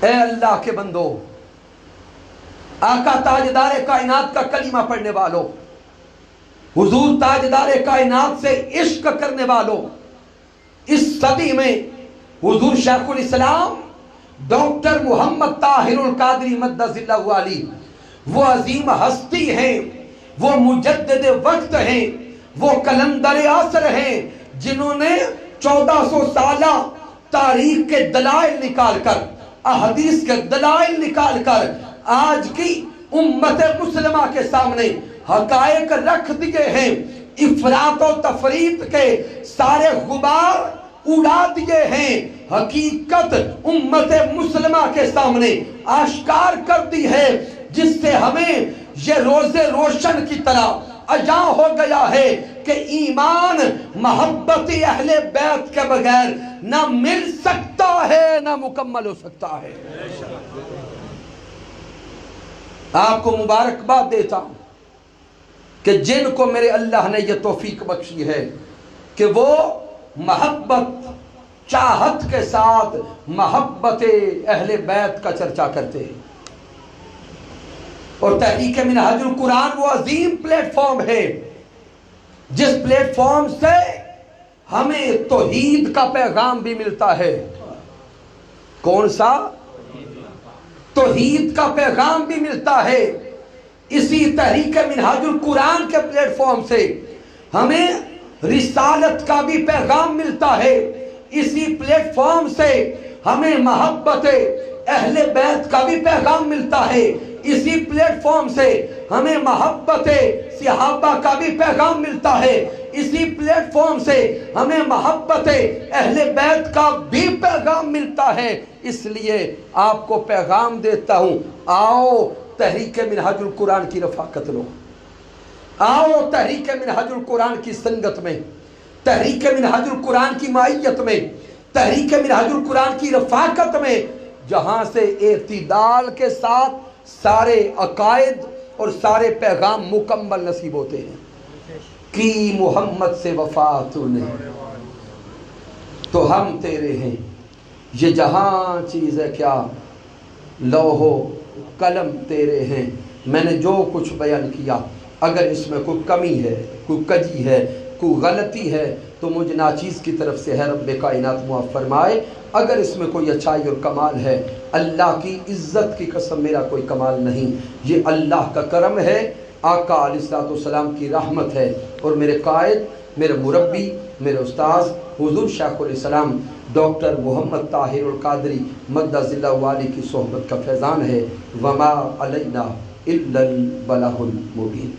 اے اللہ کے بندو، آقا تاجدار کائنات کا کلمہ پڑھنے والوں، حضور تاجدار کائنات سے عشق کرنے والوں، اس صدی میں حضور شیخ الاسلام ڈاکٹر محمد طاہر القادری مدد اللہ علی وہ عظیم ہستی ہیں، وہ مجدد وقت ہیں، وہ کلندر عصر ہیں، جنہوں نے 1400 سالہ تاریخ کے دلائل نکال کر، احادیث کے دلائل نکال کر آج کی امت مسلمہ کے سامنے حقائق رکھ دیے ہیں، افراط و تفریط کے سارے غبار اڑا دیے ہیں، حقیقت امت مسلمہ کے سامنے آشکار کر دی ہے، جس سے ہمیں یہ روز روشن کی طرح عیاں ہو گیا ہے کہ ایمان محبت اہل بیت کے بغیر نہ مل سکتا ہے نہ مکمل ہو سکتا ہے۔ آپ کو مبارکباد دیتا ہوں کہ جن کو میرے اللہ نے یہ توفیق بخشی ہے کہ وہ محبت چاہت کے ساتھ محبت اہل بیت کا چرچا کرتے ہیں، اور تحریک منہاج القرآن وہ عظیم پلیٹ فارم ہے جس پلیٹ فارم سے ہمیں توحید کا پیغام بھی ملتا ہے۔ کون سا؟ توحید کا پیغام بھی ملتا ہے۔ اسی تحریک منہاج القرآن کے پلیٹ فارم سے ہمیں رسالت کا بھی پیغام ملتا ہے۔ اسی پلیٹ فارم سے ہمیں محبت اہل بیت کا بھی پیغام ملتا ہے۔ اسی پلیٹ فارم سے ہمیں محبت صحابہ کا بھی پیغام ملتا ہے۔ اسی پلیٹ فارم سے ہمیں محبت اہل بیت کا بھی پیغام ملتا ہے۔ اس لیے آپ کو پیغام دیتا ہوں، آؤ تحریک منہاج القرآن کی رفاقت لو، آؤ تحریک منہاج القرآن کی سنگت میں، تحریک منہاج القرآن کی معیت میں، تحریک منہاج القرآن کی رفاقت میں، جہاں سے اعتدال کے ساتھ سارے عقائد اور سارے پیغام مکمل نصیب ہوتے ہیں۔ کی محمد سے وفا تو نے تو ہم تیرے ہیں، یہ جہاں چیز ہے کیا لوح و قلم تیرے ہیں۔ میں نے جو کچھ بیان کیا اگر اس میں کوئی کمی ہے، کوئی کجی ہے، کوئی غلطی ہے تو مجھ ناچیز کی طرف سے ہے رب کائنات معاف فرمائے۔ اگر اس میں کوئی اچھائی اور کمال ہے، اللہ کی عزت کی قسم میرا کوئی کمال نہیں، یہ اللہ کا کرم ہے، آقا علیہ السلام کی رحمت ہے، اور میرے قائد، میرے مربی، میرے استاذ حضور شیخ الاسلام ڈاکٹر محمد طاہر القادری مدد اللہ علی کی صحبت کا فیضان ہے۔ وما علینا الا البلاغ المبین۔